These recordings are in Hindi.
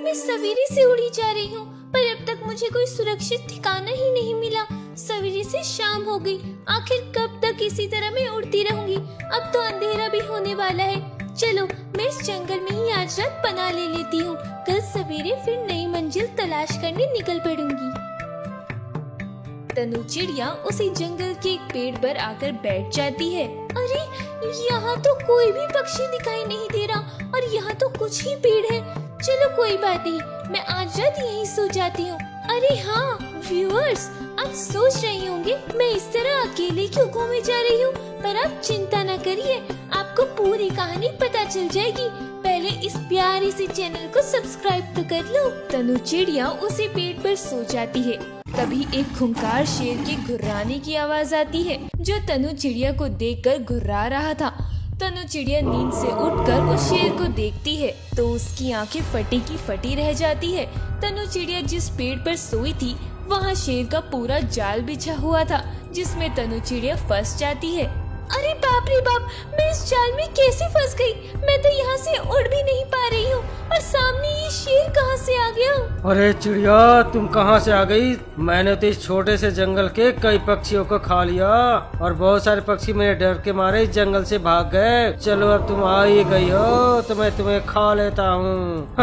मैं सवेरे से उड़ी जा रही हूँ, पर अब तक मुझे कोई सुरक्षित ठिकाना ही नहीं मिला। सवेरे से शाम हो गई, आखिर कब तक इसी तरह मैं उड़ती रहूंगी। अब तो अंधेरा भी होने वाला है। चलो मैं इस जंगल में ही आज रात पनाह ले लेती हूँ। कल सवेरे फिर नई मंजिल तलाश करने निकल पड़ूंगी। तनु चिड़िया उसी जंगल के एक पेड़ पर आकर बैठ जाती है। अरे यहाँ तो कोई भी पक्षी दिखाई नहीं दे रहा और यहाँ तो कुछ ही पेड़ है। चलो कोई बात नहीं, मैं आज रात यहीं सो जाती हूँ। अरे हाँ व्यूअर्स, आप सोच रहे होंगे मैं इस तरह अकेले क्यों घूमे जा रही हूँ, पर आप चिंता न करिए, आपको पूरी कहानी पता चल जाएगी। पहले इस प्यारे से चैनल को सब्सक्राइब तो कर लो। तनु चिड़िया उसी पेड़ पर सो जाती है। तभी एक खूंखार शेर के घुर्राने की आवाज आती है, जो तनु चिड़िया को देखकर घुर्रा रहा था। तनु चिड़िया नींद से उठकर उस शेर को देखती है तो उसकी आंखें फटी की फटी रह जाती है। तनु चिड़िया जिस पेड़ पर सोई थी वहाँ शेर का पूरा जाल बिछा हुआ था, जिसमें तनु चिड़िया फंस जाती है। अरे बाप रे बाप, मैं इस जाल में कैसे फंस गई? मैं तो यहाँ से उड़ भी नहीं पा रही हूँ और सामने ये शेर कहाँ से आ गया? अरे चिड़िया, तुम कहाँ से आ गई? मैंने तो इस छोटे से जंगल के कई पक्षियों को खा लिया और बहुत सारे पक्षी मेरे डर के मारे इस जंगल से भाग गए। चलो अब तुम आ ही गई हो तो मैं तुम्हें खा लेता हूँ।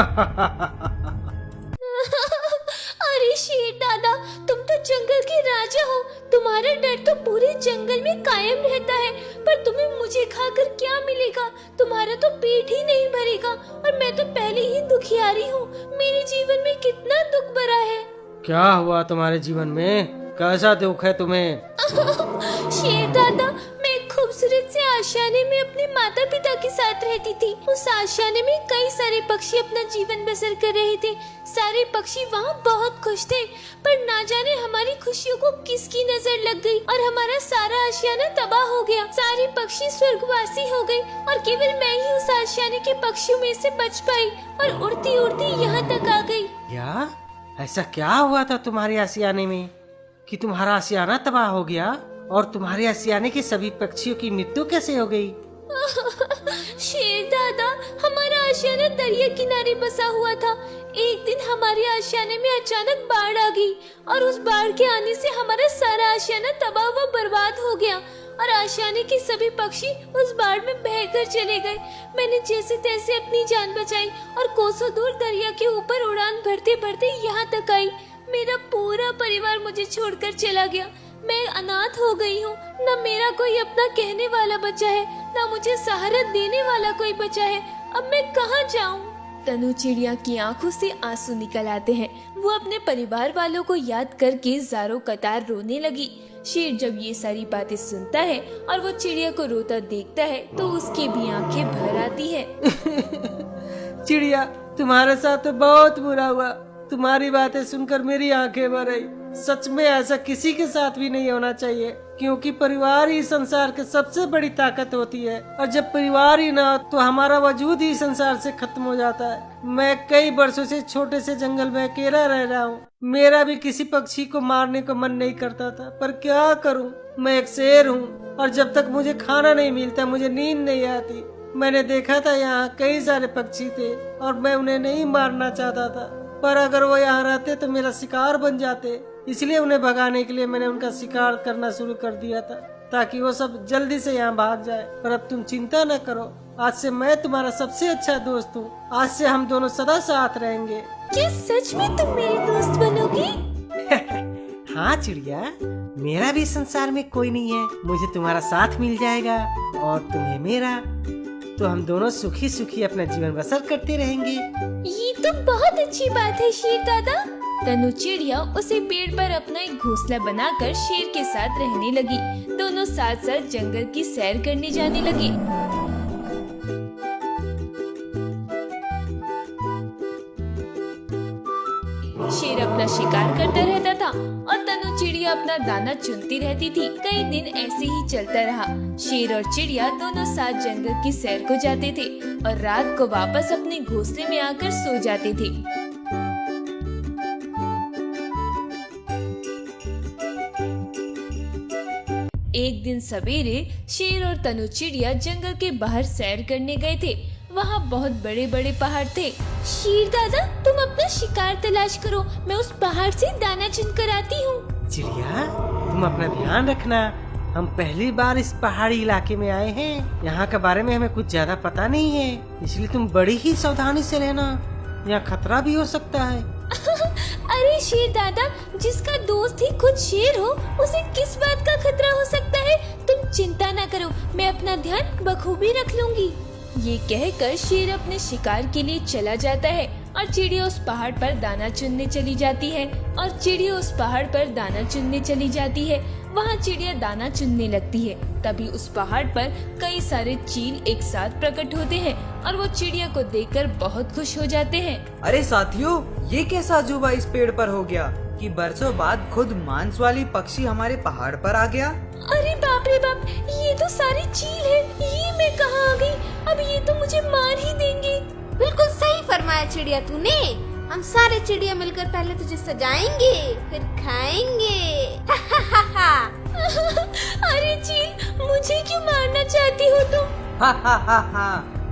अरे शेर दादा, तुम तो जंगल के राजा हो, तुम्हारा डर तो पूरे जंगल में कायम रहता है, पर तुम्हें मुझे खाकर क्या मिलेगा? तुम्हारा तो पेट ही नहीं भरेगा और मैं तो पहले ही दुखियारी हूँ। मेरे जीवन में कितना दुख भरा है। क्या हुआ तुम्हारे जीवन में? कैसा दुख है तुम्हें? शेर दादा, मैं एक खूबसूरत से आशियाने में अपने माता पिता के साथ रहती थी। उस आशियाने में कई सारे पक्षी अपना जीवन बसर कर रहे थे। सारे पक्षी वहाँ बहुत खुश थे, पर ना जाने हमारी खुशियों को किसकी नजर लग गई और हमारा सारा आशियाना तबाह हो गया। सारे पक्षी स्वर्गवासी हो गए और केवल मैं ही उस आशियाने के पक्षियों में से बच पाई और उड़ती उड़ती यहाँ तक आ गई। क्या? ऐसा क्या हुआ था तुम्हारे आशियाने में कि तुम्हारा आशियाना तबाह हो गया और तुम्हारे आशियाने के सभी पक्षियों की मृत्यु कैसे हो गई? शेर दादा, हमारा आशियाना दरिया किनारे बसा हुआ था। एक दिन हमारे आशियाने में अचानक बाढ़ आ गई और उस बाढ़ के आने से हमारा सारा आशियाना तबाह व बर्बाद हो गया और आशियाने के सभी पक्षी उस बाढ़ में बहकर चले गए। मैंने जैसे तैसे अपनी जान बचाई और कोसों दूर दरिया के ऊपर उड़ान भरते भरते यहाँ तक आई। मेरा पूरा परिवार मुझे छोड़कर चला गया। मैं अनाथ हो गई हूँ। न मेरा कोई अपना कहने वाला बचा है, न मुझे सहारा देने वाला कोई बचा है। अब मैं कहाँ जाऊँ? तनु चिड़िया की आंखों से आंसू निकल आते हैं। वो अपने परिवार वालों को याद करके ज़ारों कतार रोने लगी। शेर जब ये सारी बातें सुनता है और वो चिड़िया को रोता देखता है तो उसकी भी आंखें भर आती है। चिड़िया, तुम्हारे साथ तो बहुत बुरा हुआ। तुम्हारी बातें सुनकर मेरी आंखें भर आई। सच में ऐसा किसी के साथ भी नहीं होना चाहिए, क्योंकि परिवार ही संसार की सबसे बड़ी ताकत होती है और जब परिवार ही ना हो तो हमारा वजूद ही संसार से खत्म हो जाता है। मैं कई वर्षों से छोटे से जंगल में अकेला रह रहा हूँ। मेरा भी किसी पक्षी को मारने को मन नहीं करता था, पर क्या करूँ, मैं एक शेर हूँ और जब तक मुझे खाना नहीं मिलता मुझे नींद नहीं आती। मैंने देखा था यहाँ कई सारे पक्षी थे और मैं उन्हें नहीं मारना चाहता था, पर अगर वो यहाँ रहते तो मेरा शिकार बन जाते। इसलिए उन्हें भगाने के लिए मैंने उनका शिकार करना शुरू कर दिया था, ताकि वो सब जल्दी से यहाँ भाग जाए। पर अब तुम चिंता न करो, आज से मैं तुम्हारा सबसे अच्छा दोस्त हूँ। आज से हम दोनों सदा साथ रहेंगे। क्या सच में तुम मेरे दोस्त बनोगे? हाँ चिड़िया, मेरा भी संसार में कोई नहीं है। मुझे तुम्हारा साथ मिल जाएगा और तुम्हें मेरा, तो हम दोनों सुखी सुखी अपना जीवन बसर करते रहेंगे। ये तो बहुत अच्छी बात है शेर दादा। तनु चिड़िया उसी पेड़ पर अपना एक घोंसला बनाकर शेर के साथ रहने लगी। दोनों साथ साथ जंगल की सैर करने जाने लगे। शेर अपना शिकार करता रहता था और तनु चिड़िया अपना दाना चुनती रहती थी। कई दिन ऐसे ही चलता रहा। शेर और चिड़िया दोनों साथ जंगल की सैर को जाते थे और रात को वापस अपने घोंसले में आकर सो जाते थे। एक दिन सवेरे शेर और तनु चिड़िया जंगल के बाहर सैर करने गए थे। वहाँ बहुत बड़े बड़े पहाड़ थे। शेर दादा, तुम अपना शिकार तलाश करो, मैं उस पहाड़ से दाना चुन कर आती हूँ। चिड़िया, तुम अपना ध्यान रखना। हम पहली बार इस पहाड़ी इलाके में आए हैं। यहाँ के बारे में हमें कुछ ज्यादा पता नहीं है, इसलिए तुम बड़ी ही सावधानी से लेना। यहाँ खतरा भी हो सकता है। अरे शेर दादा, जिसका दोस्त ही खुद शेर हो, उसे किस बात का खतरा हो सकता है? तुम चिंता न करो, मैं अपना ध्यान बखूबी रख लूंगी। ये कहकर शेर अपने शिकार के लिए चला जाता है और चिड़िया उस पहाड़ पर दाना चुनने चली जाती है। वहाँ चिड़िया दाना चुनने लगती है। तभी उस पहाड़ पर कई सारे चील एक साथ प्रकट होते हैं और वो चिड़िया को देखकर बहुत खुश हो जाते हैं। अरे साथियों, ये कैसा अजूबा इस पेड़ पर हो गया कि बरसों बाद खुद मांस वाली पक्षी हमारे पहाड़ पर आ गया। अरे बाप रे बाप, ये तो सारी चील है। ये मैं कहाँ आ गई? अब ये तो मुझे मार ही देंगे। बिल्कुल सही फरमाया चिड़िया तूने। हम सारे चिड़िया मिलकर पहले तुझे सजाएंगे, फिर खाएंगे। अरे चील, मुझे क्यों मारना चाहती हो तुम? हा हा हा हा।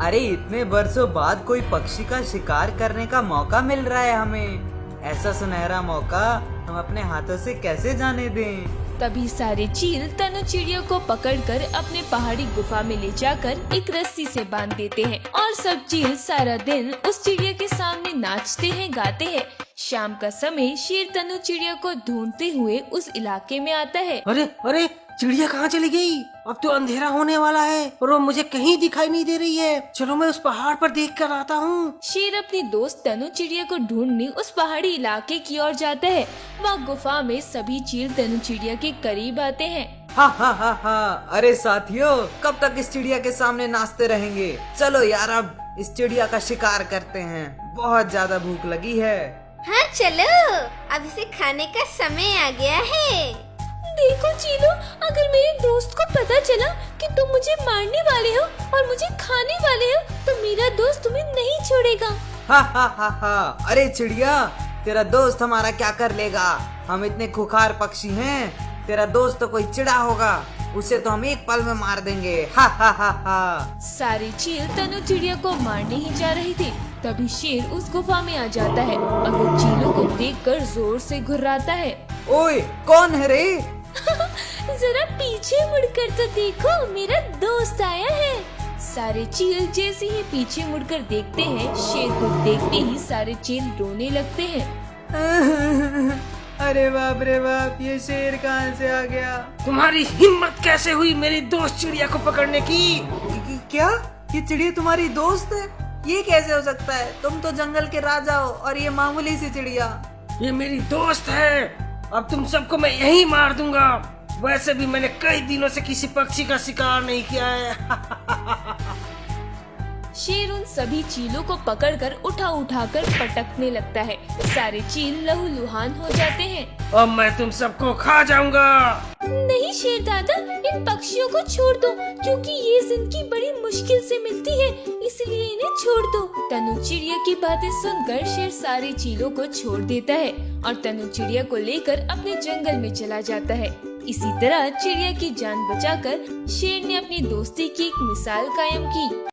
अरे इतने बरसों बाद कोई पक्षी का शिकार करने का मौका मिल रहा है हमें। ऐसा सुनहरा मौका हम अपने हाथों से कैसे जाने दें। तभी सारे चील तनु चिड़िया को पकड़कर अपने पहाड़ी गुफा में ले जाकर एक रस्सी से बांध देते हैं और सब चील सारा दिन उस चिड़िया के सामने नाचते हैं, गाते हैं। शाम का समय शेर तनु चिड़िया को ढूंढते हुए उस इलाके में आता है। अरे अरे, चिड़िया कहाँ चली गई? अब तो अंधेरा होने वाला है और वो मुझे कहीं दिखाई नहीं दे रही है। चलो मैं उस पहाड़ पर देख कर आता हूँ। शेर अपनी दोस्त तनु चिड़िया को ढूंढने उस पहाड़ी इलाके की ओर जाता है। वहाँ गुफा में सभी चील तनु चिड़िया के करीब आते हैं। हा हा हा हा। अरे साथियों, कब तक इस चिड़िया के सामने नाचते रहेंगे? चलो यार, अब इस चिड़िया का शिकार करते हैं। बहुत ज्यादा भूख लगी है। हाँ चलो, अब इसे खाने का समय आ गया है। देखो चीलो, अगर मेरे दोस्त को पता चला कि तुम मुझे मारने वाले हो और मुझे खाने वाले हो, तो मेरा दोस्त तुम्हें नहीं छोड़ेगा। हा हा हा हा। अरे चिड़िया, तेरा दोस्त हमारा क्या कर लेगा? हम इतने खुखार पक्षी हैं। तेरा दोस्त तो कोई चिड़ा होगा, उसे तो हम एक पल में मार देंगे। हा हा हा हा। सारे चील तनु चिड़िया को मारने ही जा रहे थे। तभी शेर उस गुफा में आ जाता है और वो चीलों को देखकर जोर से घुर्राता है। ओए, कौन है रे? जरा पीछे मुड़कर तो देखो, मेरा दोस्त आया है। सारे चील जैसे ही पीछे मुड़कर देखते हैं, शेर को देखते ही सारे चील रोने लगते हैं। अरे बाप रे बाप, ये शेर कहाँ से आ गया? तुम्हारी हिम्मत कैसे हुई मेरी दोस्त चिड़िया को पकड़ने की? क्या ये चिड़िया तुम्हारी दोस्त है? ये कैसे हो सकता है? तुम तो जंगल के राजा हो और ये मामूली सी चिड़िया। ये मेरी दोस्त है। अब तुम सबको मैं यहीं मार दूंगा। वैसे भी मैंने कई दिनों से किसी पक्षी का शिकार नहीं किया है। शेर उन सभी चीलों को पकड़कर उठाकर पटकने लगता है। सारे चील लहूलुहान हो जाते हैं। अब मैं तुम सबको खा जाऊंगा। नहीं शेर दादा, इन पक्षियों को छोड़ दो, क्योंकि ये जिंदगी बड़ी मुश्किल से मिलती है, इसलिए इन्हें छोड़ दो। तनु चिड़िया की बातें सुनकर शेर सारे चीलों को छोड़ देता है और तनु चिड़िया को लेकर अपने जंगल में चला जाता है। इसी तरह चिड़िया की जान बचाकर शेर ने अपनी दोस्ती की एक मिसाल कायम की।